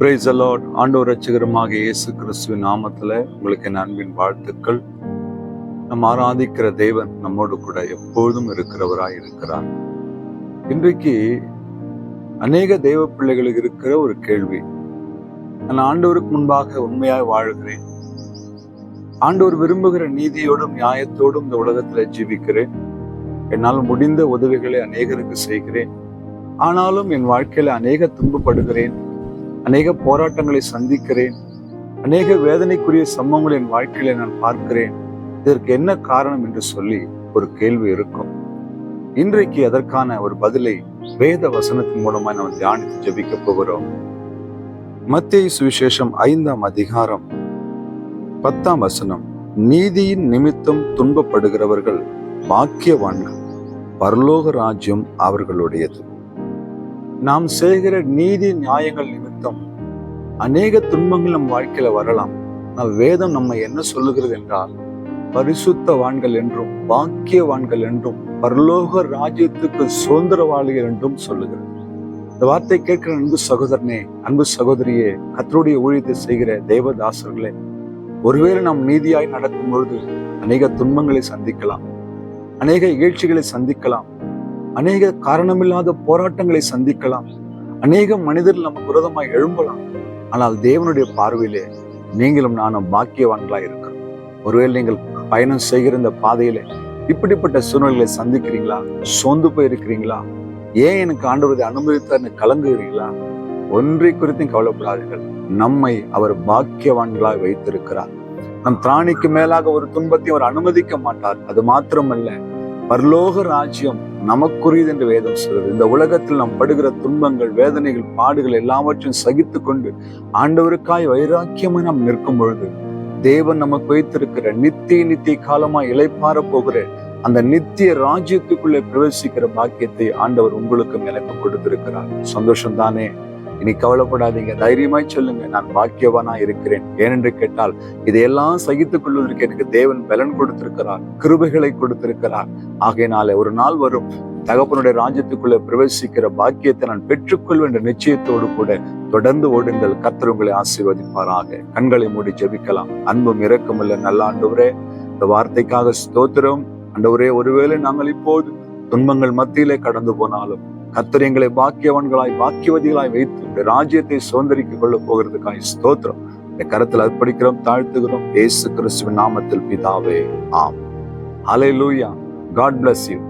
Praise the Lord. ஆண்டவர் இரட்சகருமாக இயேசு கிறிஸ்துவின் நாமத்துல உங்களுக்கு என் அன்பின் வாழ்த்துக்கள். நம்ம ஆராதிக்கிற தேவன் நம்மோடு கூட எப்பொழுதும் இருக்கிறவராய் இருக்கிறார். இன்றைக்கு அநேக தெய்வ பிள்ளைகளுக்கு இருக்கிற ஒரு கேள்வி, நான் ஆண்டவருக்கு முன்பாக உண்மையாய் வாழ்கிறேன், ஆண்டவர் விரும்புகிற நீதியோடும் நியாயத்தோடும் இந்த உலகத்துல ஜீவிக்கிறேன், என்னால் முடிந்த உதவிகளை அநேகருக்கு செய்கிறேன், ஆனாலும் என் வாழ்க்கையில அநேக துன்பப்படுகிறேன், அநேக போராட்டங்களை சந்திக்கிறேன், அநேக வேதனைக்குரிய சம்பவங்களை என் வாழ்க்கையில நான் பார்க்கிறேன், இதற்கு என்ன காரணம் என்று சொல்லி ஒரு கேள்வி இருக்கும். இன்றைக்கு அதற்கான ஒரு பதிலை வேத வசனத்தின் மூலமா நம்ம தியானித்து ஜெபிக்க போகிறோம். மத்தேயு சுவிசேஷம் 5ஆம் அதிகாரம் 10ஆம் வசனம், நீதியின் நிமித்தம் துன்பப்படுகிறவர்கள் பாக்கியவான்கள், பரலோக ராஜ்யம் அவர்களுடையது. நாம் செய்கிற நீதி நியாயங்கள் நிமித்தம் அநேக துன்பங்கள் நம் வாழ்க்கையில வரலாம். ஆனால் வேதம் நம்ம என்ன சொல்லுகிறது என்றால், பரிசுத்தவான்கள் என்றும் பாக்கியவான்கள் என்றும் பரலோக ராஜ்யத்துக்கு சுதந்திரவாளிகள் என்றும் சொல்லுகிறது. இந்த வார்த்தை கேட்கிற அன்பு சகோதரனே, அன்பு சகோதரியே, கர்த்தருடைய ஊழியத்தை செய்கிற தேவதாசர்களே, ஒருவேளை நாம் நீதியாய் நடக்கும் பொழுது அநேக துன்பங்களை சந்திக்கலாம், அநேக இகழ்ச்சிகளை சந்திக்கலாம், அநேக காரணமில்லாத போராட்டங்களை சந்திக்கலாம், அநேக மனிதர்கள் நமக்கு விரோதமாய் எழும்பலாம். ஆனால் தேவனுடைய பார்வையிலே நீங்களும் நானும் பாக்கியவான்களாய் இருக்கிறோம். ஒருவேளை நீங்கள் பயணம் செய்கிற இந்த பாதையிலே இப்படிப்பட்ட சூழ்நிலைகளை சந்திக்கிறீங்களா? சோர்ந்து போயிருக்கிறீங்களா? ஏன் எனக்கு ஆண்டவரை அனுமதித்தார்னு கலங்குகிறீங்களா? ஒன்றை குறித்தும் கவலைப்படாதீர்கள். நம்மை அவர் பாக்கியவான்களாய் வைத்திருக்கிறார். நம் திராணிக்கு மேலாக ஒரு துன்பத்தை அவர் அனுமதிக்க மாட்டார். அது மாத்திரமல்ல, பரலோக ராஜ்யம் நமக்குரியது என்று வேதம் சொல்கிறது. இந்த உலகத்தில் நாம் படுகிற துன்பங்கள், வேதனைகள், பாடுகள் எல்லாவற்றையும் சகித்து கொண்டு ஆண்டவருக்காய் வைராக்கியமாய் நாம் நிற்கும் பொழுது தேவன் நமக்கு வைத்திருக்கிற நித்திய காலமாய் இளைப்பாற போகிற அந்த நித்திய ராஜ்யத்துக்குள்ளே பிரவேசிக்கிற பாக்கியத்தை ஆண்டவர் உங்களுக்கும் எனக்கு கொடுத்திருக்கிறார். சந்தோஷம் தானே? இனி கவலைப்படாதீங்க, தைரியமாய் சொல்லுங்க, நான் பாக்கியவானா இருக்கிறேன். ஏனென்று கேட்டால் இதையெல்லாம் சகித்துக் கொள்வதற்கு எனக்கு தேவன் பலன் கொடுத்திருக்கிறார், கிருபைகளை கொடுத்திருக்கிறார். ஆகையினால ஒரு நாள் வரும், தகப்பனுடைய ராஜ்யத்துக்குள்ளே பிரவேசிக்கிற பாக்கியத்தை நான் பெற்றுக்கொள்வேன் என்ற நிச்சயத்தோடு கூட தொடர்ந்து ஓடுங்கள். கர்த்தர் உங்களை ஆசீர்வதிப்பாராக. கண்களை மூடி ஜெபிக்கலாம். அன்பும் இரக்கமுள்ள நல்ல ஆண்டவரே, இந்த வார்த்தைக்காக ஸ்தோத்திரம். ஆண்டவரே, ஒருவேளை நாங்கள் இப்போது துன்பங்கள் மத்தியிலே கடந்து போனாலும் கர்த்தர் எங்களை பாக்கியவான்களாய் பாக்கியவதிகளாய் வைத்து ராஜ்யத்தை சுதந்திரிக்க கொள்ள போகிறதுக்காய் ஸ்தோத்திரம். இந்த கரத்தில் அர்ப்பணிக்கிறோம், தாழ்த்துகிறோம். இயேசு கிறிஸ்துவின் நாமத்தில் பிதாவே, ஆம். ஹல்லேலூயா. God bless you.